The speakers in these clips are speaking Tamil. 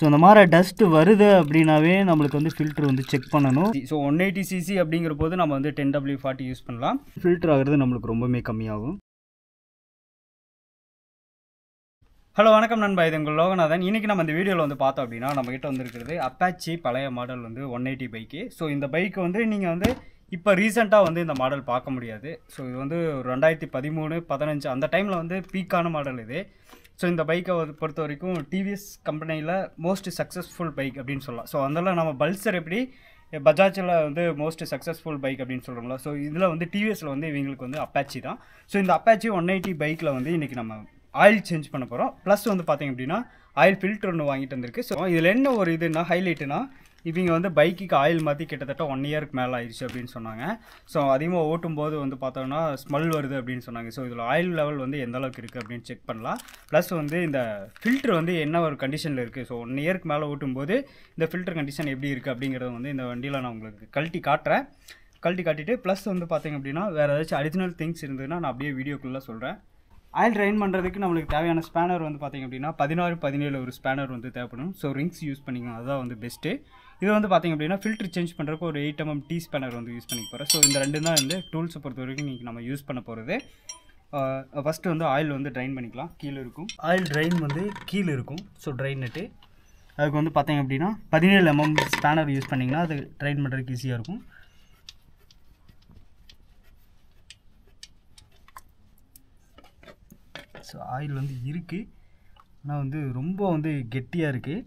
ஸோ அந்த மாதிரி டஸ்ட்டு வருது அப்படின்னாவே நம்மளுக்கு வந்து ஃபில்ட்ரு வந்து செக் பண்ணணும். ஸோ 180cc அப்படிங்கிற போது நம்ம வந்து 10W40 யூஸ் பண்ணலாம். ஃபில்டர் ஆகிறது நம்மளுக்கு ரொம்பவே கம்மியாகும். ஹலோ வணக்கம் நண்பா, இது உங்கள் லோகநாதன். இன்றைக்கி நம்ம இந்த வீடியோவில் வந்து பார்த்தோம் அப்படின்னா நம்மகிட்ட வந்துருக்கிறது அப்பாச்சி பழைய மாடல் வந்து 180 பைக்கு. ஸோ இந்த பைக்கு வந்து நீங்கள் வந்து இப்போ ரீசெண்டாக வந்து இந்த மாடல் பார்க்க முடியாது. ஸோ இது வந்து 2013, 15 அந்த டைமில் வந்து பீக்கான மாடல் இது. ஸோ இந்த பைக்கை பொறுத்த வரைக்கும் டிவிஎஸ் கம்பெனியில் மோஸ்ட் சக்ஸஸ்ஃபுல் பைக் அப்படின்னு சொல்லலாம். ஸோ அதனால் நம்ம பல்சர் எப்படி பஜாஜில் வந்து மோஸ்ட் சக்ஸஸ்ஃபுல் பைக் அப்படின்னு சொல்கிறோம்ல, ஸோ இதில் வந்து டிவிஎஸில் வந்து இவங்களுக்கு வந்து அப்பாச்சி தான். ஸோ இந்த அப்பாச்சி 180 பைக்கில் வந்து இன்றைக்கி நம்ம ஆயில் சேஞ்ச் பண்ண போகிறோம். ப்ளஸ் வந்து பார்த்திங்க அப்படின்னா ஆயில் ஃபில்டர் ஒன்று வாங்கிட்டு வந்திருக்கு. ஸோ இதில் என்ன ஒரு இதுனா ஹைலைட்டுனா, இவங்க வந்து பைக்குக்கு ஆயில் மாற்றி கிட்டத்தட்ட 1 இயருக்கு மேலே ஆயிடுச்சு அப்படின்னு சொன்னாங்க. ஸோ அதிகமாக ஓட்டும்போது வந்து பார்த்தோம்னா ஸ்மெல் வருது அப்படின்னு சொன்னாங்க. ஸோ இதில் ஆயில் லெவல் வந்து எந்த அளவுக்கு இருக்குது அப்படின்னு செக் பண்ணலாம். ப்ளஸ் வந்து இந்த ஃபில்ட்ரு வந்து என்ன ஒரு கண்டிஷனில் இருக்குது, ஸோ 1 இயருக்கு மேலே ஓட்டும்போது இந்த ஃபில்டர் கண்டிஷன் எப்படி இருக்குது அப்படிங்கிறத வந்து இந்த வண்டியில் நான் உங்களுக்கு கழட்டி காட்டிட்டு ப்ளஸ் வந்து பார்த்திங்க அப்படின்னா வேறு ஏதாச்சும் அடிஷ்னல் திங்ஸ் இருந்ததுன்னா நான் அப்படியே வீடியோக்குள்ளே சொல்கிறேன். ஆயில் ட்ரைன் பண்ணுறதுக்கு நம்மளுக்கு தேவையான ஸ்பேனர் வந்து பார்த்திங்க அப்படின்னா 16, 17 ஒரு ஸ்பேனர் வந்து தேவைப்படும். ஸோ ரிங்ஸ் யூஸ் பண்ணிக்கலாம், அதுதான் வந்து பெஸ்ட்டு. இது வந்து பார்த்திங்க அப்படின்னா ஃபில்ட்ரு சேஞ்ச் பண்ணுறதுக்கு ஒரு 8mm டீ ஸ்பேனர் வந்து யூஸ் பண்ணிக்க போகிறேன். ஸோ இந்த ரெண்டு தான் வந்து டூல்ஸை பொறுத்த வரைக்கும் இன்றைக்கி நம்ம யூஸ் பண்ண போகிறது. ஃபஸ்ட்டு வந்து ஆயில் வந்து ட்ரைன் பண்ணிக்கலாம். கீழே இருக்கும் ஆயில் ட்ரைன் வந்து கீழே இருக்கும். ஸோ ட்ரைன் நெட்டு அதுக்கு வந்து பார்த்திங்க அப்படின்னா 17mm ஸ்பேனர் யூஸ் பண்ணிங்கன்னா அது ட்ரைன் பண்ணுறதுக்கு ஈஸியாக இருக்கும். ஸோ ஆயில் வந்து இருக்குது, ஆனால் வந்து ரொம்ப வந்து கெட்டியாக இருக்குது.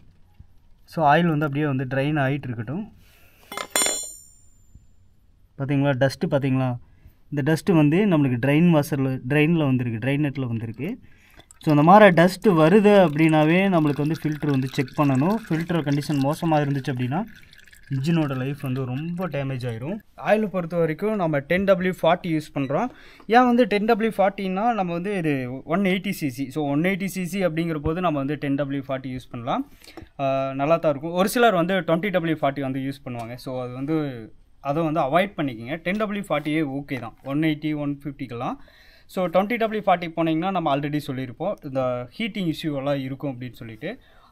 ஸோ ஆயில் வந்து அப்படியே வந்து ட்ரைன் ஆகிட்டு இருக்கட்டும். பார்த்தீங்களா டஸ்ட்டு, பார்த்தீங்களா இந்த டஸ்ட்டு வந்து நம்மளுக்கு ட்ரைனில் வந்துருக்கு, ட்ரைன் நெட்டில் வந்துருக்கு. ஸோ அந்த மாதிரி டஸ்ட்டு வருது அப்படின்னாவே நம்மளுக்கு வந்து ஃபில்ட்ரு வந்து செக் பண்ணணும். ஃபில்டர் கண்டிஷன் மோசமாக இருந்துச்சு அப்படின்னா இன்ஜினோட லைஃப் வந்து ரொம்ப டேமேஜ் ஆகிரும். ஆயில் பொறுத்த வரைக்கும் நம்ம 10W40 யூஸ் பண்ணுறோம். ஏன் வந்து 10W40னா நம்ம வந்து இது 180cc. ஸோ 180cc அப்படிங்கிற போது நம்ம வந்து 10W40 யூஸ் பண்ணலாம், நல்லா தான் இருக்கும். ஒரு சிலர் வந்து 20W40 வந்து யூஸ் பண்ணுவாங்க. ஸோ அது வந்து அதை வந்து அவாய்ட் பண்ணிக்கோங்க. 10W40 ஓகே தான் 180, 150க்கெல்லாம். ஸோ 20W40 போனீங்கன்னா நம்ம ஆல்ரெடி சொல்லியிருப்போம் இந்த ஹீட்டிங் இஷ்யூவெல்லாம் இருக்கும் அப்படின்னு சொல்லிட்டு.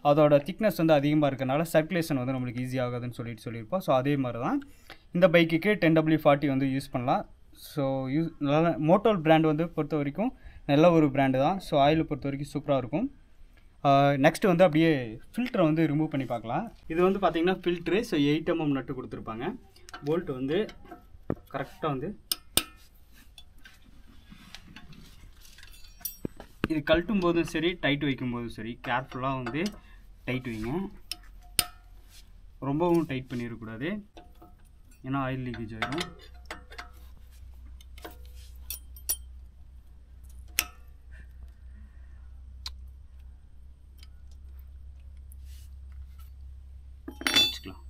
அதோட திக்னஸ் வந்து அதிகமாக இருக்கனால சர்க்குலேஷன் வந்து நம்மளுக்கு ஈஸி ஆகாதுன்னு சொல்லியிருப்போம். ஸோ அதே மாதிரி தான் இந்த பைக்குக்கு 10W40 வந்து யூஸ் பண்ணலாம். ஸோ நல்ல மோட்டோல் பிராண்ட் வந்து பொறுத்த வரைக்கும் நல்ல ஒரு பிராண்டு தான். ஸோ ஆயில் பொறுத்த வரைக்கும் சூப்பராக இருக்கும். நெக்ஸ்ட்டு வந்து அப்படியே ஃபில்டரை வந்து ரிமூவ் பண்ணி பார்க்கலாம். இது வந்து பார்த்திங்கன்னா ஃபில்ட்ரு. ஸோ 8mm நட்டு கொடுத்துருப்பாங்க. போல்ட் வந்து கரெக்டாக வந்து இது கழட்டும் போதும் சரி, டைட் வைக்கும் போதும் சரி கேர்ஃபுல்லாக வந்து டைட் வைங்க. ரொம்பவும் டைட் பண்ணிடக்கூடாது, ஏன்னா ஆயில் லீக்கேஜ் ஆகிடும். வச்சுக்கலாம்.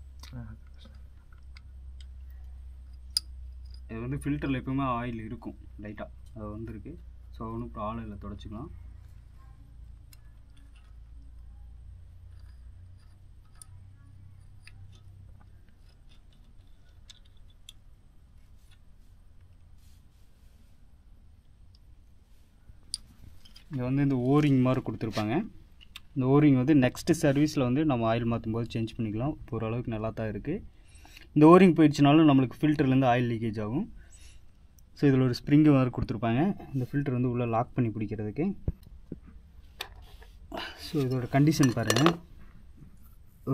இது வந்து ஃபில்டரில் எப்பவுமே ஆயில் இருக்கும் லைட்டாக, அது வந்துருக்கு. ஸோ ஒன்றும் இப்போ ஆயில் தொடச்சிக்கலாம். இங்கே வந்து இந்த ஓரிங் மாதிரி கொடுத்துருப்பாங்க. இந்த ஓரிங் வந்து நெக்ஸ்ட்டு சர்வீஸில் வந்து நம்ம ஆயில் மாற்றும் போது சேஞ்ச் பண்ணிக்கலாம். ஓரளவுக்கு நல்லா தான் இருக்குது. இந்த ஓரிங் போயிடுச்சுனாலும் நம்மளுக்கு ஃபில்டர்லேருந்து ஆயில் லீக்கேஜ் ஆகும். ஸோ இதில் ஒரு ஸ்ப்ரிங்கு மாதிரி கொடுத்துருப்பாங்க, இந்த ஃபில்டர் வந்து உள்ளே லாக் பண்ணி பிடிக்கிறதுக்கு. ஸோ இதோட கண்டிஷன் பாருங்கள்,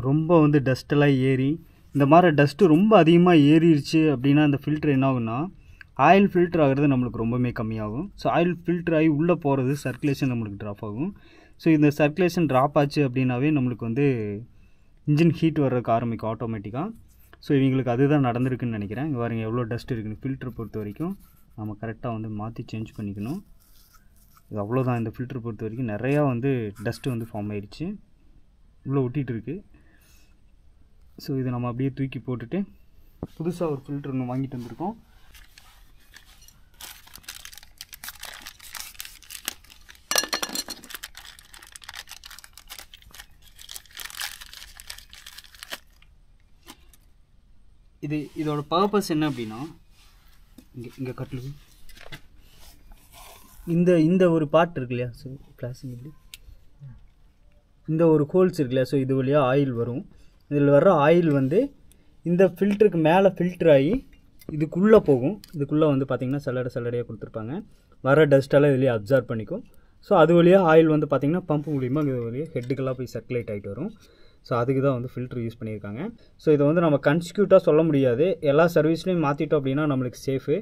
ரொம்ப வந்து டஸ்ட்டெல்லாம் ஏறி இந்த மாதிரி டஸ்ட்டு ரொம்ப அதிகமாக ஏறிடுச்சு அப்படின்னா அந்த ஃபில்டர் என்ன ஆகுன்னா ஆயில் ஃபில்டர் ஆகிறது நம்மளுக்கு ரொம்பவே கம்மியாகும். ஸோ ஆயில் ஃபில்டர் ஆகி உள்ளே போகிறது சர்க்குலேஷன் நம்மளுக்கு ட்ராப் ஆகும். ஸோ இந்த சர்க்குலேஷன் ட்ராப் ஆச்சு அப்படின்னாவே நம்மளுக்கு வந்து இன்ஜின் ஹீட் வர்றதுக்கு ஆரம்பிக்கும் ஆட்டோமேட்டிக்காக. ஸோ இவங்களுக்கு அதுதான் நடந்திருக்குன்னு நினைக்கிறேன். இங்கே பாருங்கள் எவ்வளோ டஸ்ட் இருக்குன்னு. ஃபில்டர் பொறுத்த வரைக்கும் நம்ம கரெக்டாக வந்து மாற்றி சேஞ்ச் பண்ணிக்கணும். இது அவ்வளோதான். இந்த ஃபில்டர் பொறுத்த வரைக்கும் நிறையா வந்து டஸ்ட்டு வந்து ஃபார்ம் ஆயிடுச்சு, உள்ளே ஒட்டிகிட்டு இருக்குது. ஸோ இதை நம்ம அப்படியே தூக்கி போட்டுட்டு புதுசாக ஒரு ஃபில்டர் ஒன்று வாங்கிட்டு வந்திருக்கோம். இதோட பர்பஸ் என்ன அப்படின்னா, இங்கே கட்டலு இந்த ஒரு பார்ட் இருக்கு இல்லையா, ஸோ கிளாஸிங் இப்படி இந்த ஒரு ஹோல்ஸ் இருக்குல்ல, ஸோ இது வழியாக ஆயில் வரும். இதில் வர்ற ஆயில் வந்து இந்த ஃபில்டருக்கு மேலே ஃபில்டர் ஆகி இதுக்குள்ளே போகும். இதுக்குள்ளே வந்து பார்த்திங்கன்னா சல்லடையாக கொடுத்துருப்பாங்க. வர டஸ்ட்டெல்லாம் இதுலேயே அப்சார்ப் பண்ணிக்கும். ஸோ அது வழியாக ஆயில் வந்து பார்த்திங்கன்னா பம்ப் மூலிமா இது வழியாக ஹெட்டுக்கெல்லாம் போய் சர்க்குலேட் ஆகிட்டு வரும். ஸோ அதுக்கு தான் வந்து ஃபில்ட்ரு யூஸ் பண்ணியிருக்காங்க. ஸோ இதை வந்து நம்ம கன்ஸ்டியூட்டாக சொல்ல முடியாது. எல்லா சர்வீஸ்லையும் மாற்றிட்டோம் அப்படின்னா நம்மளுக்கு சேஃபு.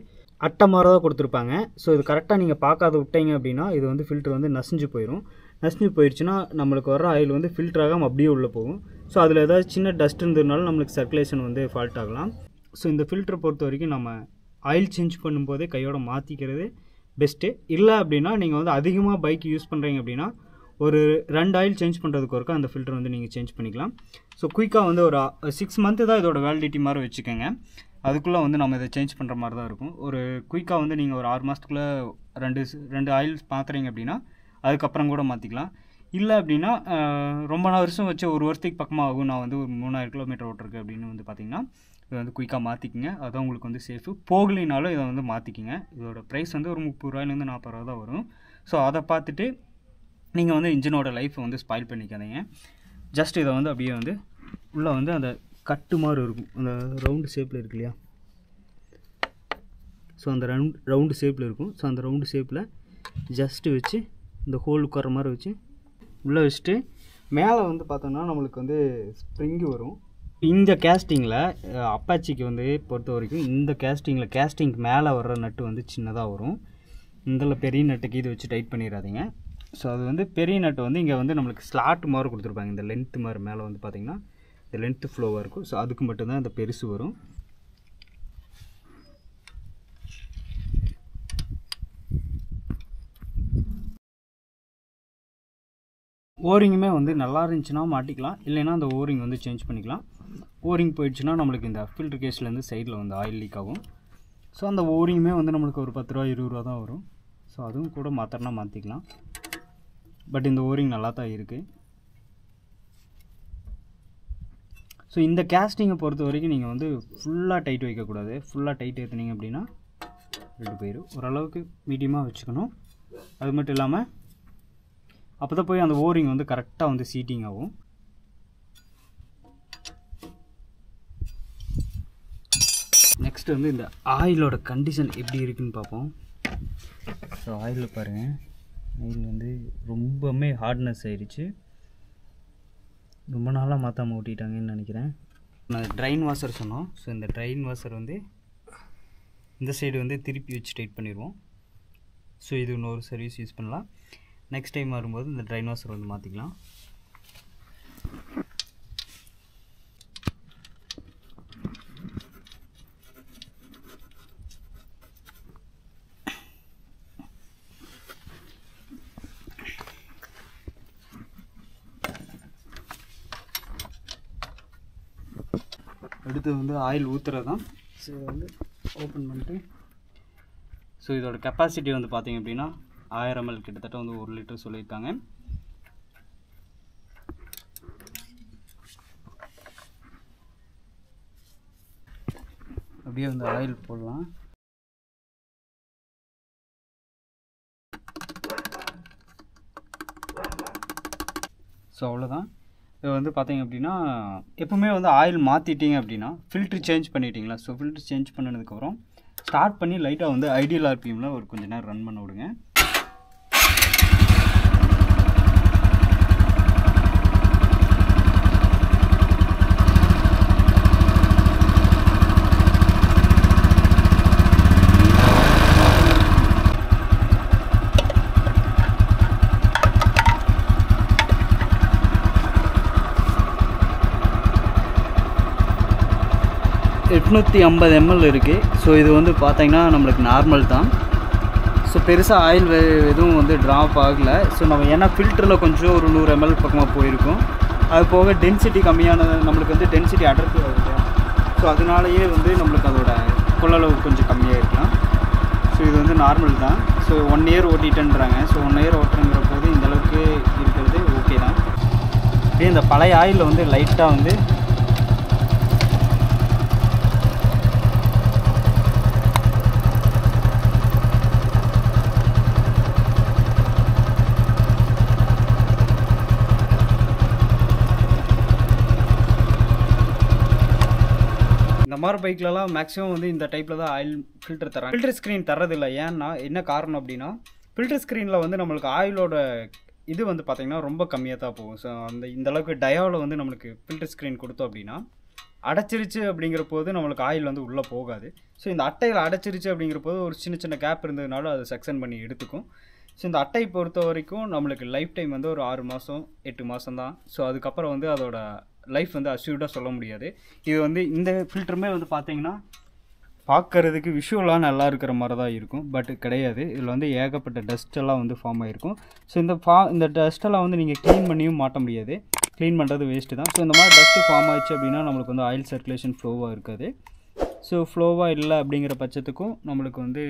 அட்டை மாதிரி தான் கொடுத்துருப்பாங்க. ஸோ இது கரெக்டாக நீங்கள் பார்க்காத விட்டீங்க அப்படின்னா இது வந்து ஃபில்ட்ரு வந்து நசிஞ்சு போயிடும். நசிஞ்சு போயிடுச்சுன்னா நம்மளுக்கு வர ஆயில் வந்து ஃபில்டர் ஆகாமல் அப்படியே உள்ளே போகும். ஸோ அதில் ஏதாவது சின்ன டஸ்ட் இருந்ததுனால நம்மளுக்கு சர்க்குலேஷன் வந்து ஃபால்ட் ஆகலாம். ஸோ இந்த ஃபில்டரை பொறுத்த வரைக்கும் நம்ம ஆயில் சேஞ்ச் பண்ணும்போதே கையோட மாற்றிக்கிறது பெஸ்ட்டு. இல்லை அப்படின்னா நீங்கள் வந்து அதிகமாக பைக் யூஸ் பண்ணுறீங்க அப்படின்னா ஒரு 2 ஆயில் சேஞ்ச் பண்ணுறதுக்கு ஒருக்கா அந்த ஃபில்டர் வந்து நீங்கள் சேஞ்ச் பண்ணிக்கலாம். ஸோ குயிக்காக வந்து ஒரு 6 மந்த்து தான் இதோட வேலிடிட்டி மாதிரி வச்சுக்கோங்க. அதுக்குள்ளே வந்து நம்ம இதை சேஞ்ச் பண்ணுற மாதிரி தான் இருக்கும். ஒரு குயிக்காக வந்து நீங்கள் ஒரு 6 மாதத்துக்குள்ளே 2 ஆயில் மாற்றுறீங்க அப்படின்னா அதுக்கப்புறம் கூட மாற்றிக்கலாம். இல்லை அப்படின்னா ரொம்ப வருஷம் வச்சு ஒரு வருஷத்துக்கு பக்கமாக ஆகும், நான் வந்து ஒரு 3000 கிலோமீட்டர் ஓட்டிருக்கு அப்படின்னு வந்து பார்த்திங்கன்னா இதை வந்து குயிக்காக மாற்றிக்கிங்க. அதுதான் உங்களுக்கு வந்து சேஃபு. போகலினாலும் இதை வந்து மாற்றிக்கிங்க. இதோட ப்ரைஸ் வந்து ஒரு 30 ரூபாயிலேருந்து 40 ரூபா தான் வரும். ஸோ அதை பார்த்துட்டு நீங்கள் வந்து இன்ஜினோட லைஃப்பை வந்து ஸ்பாயில் பண்ணிக்காதீங்க. ஜஸ்ட் இதை வந்து அப்படியே வந்து உள்ளே வந்து அந்த கட்டு மாதிரி இருக்கும், அந்த ரவுண்டு ஷேப்பில் இருக்கு இல்லையா, ஸோ அந்த ரவுண்டு ஷேப்பில் இருக்கும். ஸோ அந்த ரவுண்டு ஷேப்பில் ஜஸ்ட்டு வச்சு இந்த ஹோல் உட்கார மாதிரி வச்சு உள்ளே வச்சுட்டு மேலே வந்து பார்த்தோம்னா நம்மளுக்கு வந்து ஸ்ப்ரிங்கு வரும். இந்த கேஸ்டிங்கில் அப்பாச்சிக்கு வந்து பொறுத்த வரைக்கும் இந்த கேஸ்டிங்க்கு மேலே வர்ற நட்டு வந்து சின்னதாக வரும். இதில் பெரிய நட்டுக்கு இது வச்சு டைட் பண்ணிடாதீங்க. ஸோ அது வந்து பெரிய நட்டு வந்து இங்கே வந்து நம்மளுக்கு ஸ்லாட் மாதிரி கொடுத்துருப்பாங்க. இந்த லென்த்து மாதிரி மேலே வந்து பார்த்திங்கன்னா இந்த லென்த்து ஃப்ளோவாக இருக்கும். ஸோ அதுக்கு மட்டும்தான் இந்த பெருசு வரும். ஓரிங்குமே வந்து நல்லா இருந்துச்சுன்னா மாட்டிக்கலாம், இல்லைன்னா அந்த ஓரிங் வந்து சேஞ்ச் பண்ணிக்கலாம். ஓரிங் போயிடுச்சுன்னா நம்மளுக்கு இந்த ஃபில்டர் கேஸ்லேருந்து சைடில் வந்து ஆயில் லீக் ஆகும். ஸோ அந்த ஓரிங்குமே வந்து நம்மளுக்கு ஒரு 10 ரூபா 20 ரூபா தான் வரும். ஸோ அதுவும் கூட மாத்திரனா மாற்றிக்கலாம். பட் இந்த ஓரிங் நல்லா தான் இருக்குது. ஸோ இந்த கேஸ்டிங்கை பொறுத்த வரைக்கும் நீங்கள் வந்து ஃபுல்லாக டைட் வைக்கக்கூடாது. ஃபுல்லாக டைட் ஏற்றுனீங்க அப்படின்னா ரெண்டு போயிடும். ஓரளவுக்கு மீடியமாக வச்சுக்கணும். அது மட்டும் இல்லாமல் அப்போ தான் போய் அந்த ஓரிங் வந்து கரெக்டாக வந்து சீட்டிங் ஆகும். நெக்ஸ்ட் வந்து இந்த ஆயிலோட கண்டிஷன் எப்படி இருக்குன்னு பார்ப்போம். ஸோ ஆயில் பாருங்கள், ஆயில் வந்து ரொம்பவுமே ஹார்ட்னஸ் ஆயிடுச்சு. ரொம்ப நாளாக மாற்றாமல் ஓட்டிட்டாங்கன்னு நினைக்கிறேன். நான் ட்ரைன் வாஷர் சொன்னோம். ஸோ இந்த ட்ரைன் வாஷர் வந்து இந்த சைடு வந்து திருப்பி வச்சு டைட் பண்ணிடுவோம். ஸோ இது இன்னொரு சர்வீஸ் யூஸ் பண்ணலாம். நெக்ஸ்ட் டைம் வரும்போது இந்த ட்ரைன் வாஷர் வந்து மாற்றிக்கலாம். அடுத்து வந்து ஆயில் ஊற்றுறது தான். ஸோ இதை வந்து ஓப்பன் பண்ணிட்டு, ஸோ இதோட கெப்பாசிட்டி வந்து பார்த்திங்க அப்படின்னா 1000 ml கிட்டத்தட்ட வந்து 1 லிட்டர் சொல்லியிருக்காங்க. அப்படியே வந்து ஆயில் போடலாம். ஸோ அவ்வளோதான். இது வந்து பார்த்திங்க அப்படின்னா எப்பவுமே வந்து ஆயில் மாற்றிட்டீங்க அப்படின்னா ஃபில்ட்ரு சேஞ்ச் பண்ணிட்டீங்களா. ஸோ ஃபில்ட்ரு சேஞ்ச் பண்ணதுக்கப்புறம் ஸ்டார்ட் பண்ணி லைட்டாக வந்து ஐடியல் ஆர்பிஎம்மில் ஒரு கொஞ்சம் நேரம் ரன் பண்ண விடுங்க. எட்நூற்றி 50 ml இருக்குது. ஸோ இது வந்து பார்த்திங்கன்னா நம்மளுக்கு நார்மல் தான். ஸோ பெருசாக ஆயில் எதுவும் வந்து ட்ராப் ஆகலை. ஸோ நம்ம ஏன்னா ஃபில்டரில் கொஞ்சம் ஒரு 100 ml பக்கமாக போயிருக்கும். அது போக டென்சிட்டி கம்மியானது, நம்மளுக்கு வந்து டென்சிட்டி அடர்த்தி ஆகுது. ஸோ அதனாலேயே வந்து நம்மளுக்கு அதோட கொள்ளளவு கொஞ்சம் கம்மியாக இருக்கலாம். ஸோ இது வந்து நார்மல் தான். So 1 year ஓட்டிட்டேன்றாங்க. ஸோ 1 year ஓட்டுறங்கிற போது இந்தளவுக்கு இருக்கிறது ஓகே தான். அப்படியே இந்த பழைய ஆயிலில் வந்து லைட்டாக வந்து எம்ஆர் பைக்லலாம் மேக்ஸிமம் வந்து இந்த டைப்பில் தான் ஆயில் ஃபில்டர் தராங்க. ஃபில்டர் ஸ்க்ரீன் தரதில்லை. ஏன்னா என்ன காரணம் அப்படின்னா, ஃபில்டர் ஸ்க்ரீனில் வந்து நம்மளுக்கு ஆயிலோட இது வந்து பார்த்திங்கன்னா ரொம்ப கம்மியாக தான் போகும். ஸோ இந்தளவுக்கு டயாவில் வந்து நம்மளுக்கு ஃபில்டர் ஸ்க்ரீன் கொடுத்தோம் அப்படின்னா அடைச்சிருச்சு அப்படிங்கிற போது நம்மளுக்கு ஆயில் வந்து உள்ளே போகாது. ஸோ இந்த அட்டையில் அடைச்சிருச்சு அப்படிங்கிற போது ஒரு சின்ன சின்ன கேப் இருந்ததுனால அதை செக்ஷன் பண்ணி எடுத்துக்கும். ஸோ இந்த அட்டை பொறுத்த வரைக்கும் நம்மளுக்கு லைஃப் டைம் வந்து ஒரு 6 மாதம் 8 மாதம் தான். ஸோ அதுக்கப்புறம் வந்து அதோட லைஃப் வந்து அஷ்யூர்டாக சொல்ல முடியாது. இது வந்து இந்த ஃபில்டருமே வந்து பார்த்திங்கன்னா பார்க்குறதுக்கு விஷுவலாக நல்லா இருக்கிற மாதிரி தான் இருக்கும். பட் கிடையாது. இதில் வந்து ஏகப்பட்ட டஸ்ட்டெல்லாம் வந்து ஃபார்ம் ஆகிருக்கும். ஸோ இந்த டஸ்ட்டெல்லாம் வந்து நீங்கள் க்ளீன் பண்ணியும் மாட்ட முடியாது. க்ளீன் பண்ணுறது வேஸ்ட்டு தான். ஸோ இந்த மாதிரி டஸ்ட்டு ஃபார்ம் ஆயிடுச்சு அப்படின்னா நம்மளுக்கு வந்து ஆயில் சர்க்குலேஷன் ஃப்ளோவாக இருக்காது. ஸோ ஃப்ளோவாக இல்லை அப்படிங்கிற பட்சத்துக்கும் நம்மளுக்கு வந்து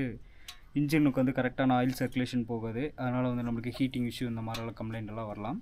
இன்ஜினுக்கு வந்து கரெக்டான ஆயில் சர்க்குலேஷன் போகாது. அதனால் வந்து நம்மளுக்கு ஹீட்டிங் இஷ்யூ இந்த மாதிரிலாம் கம்ப்ளைண்ட் எல்லாம் வரலாம்.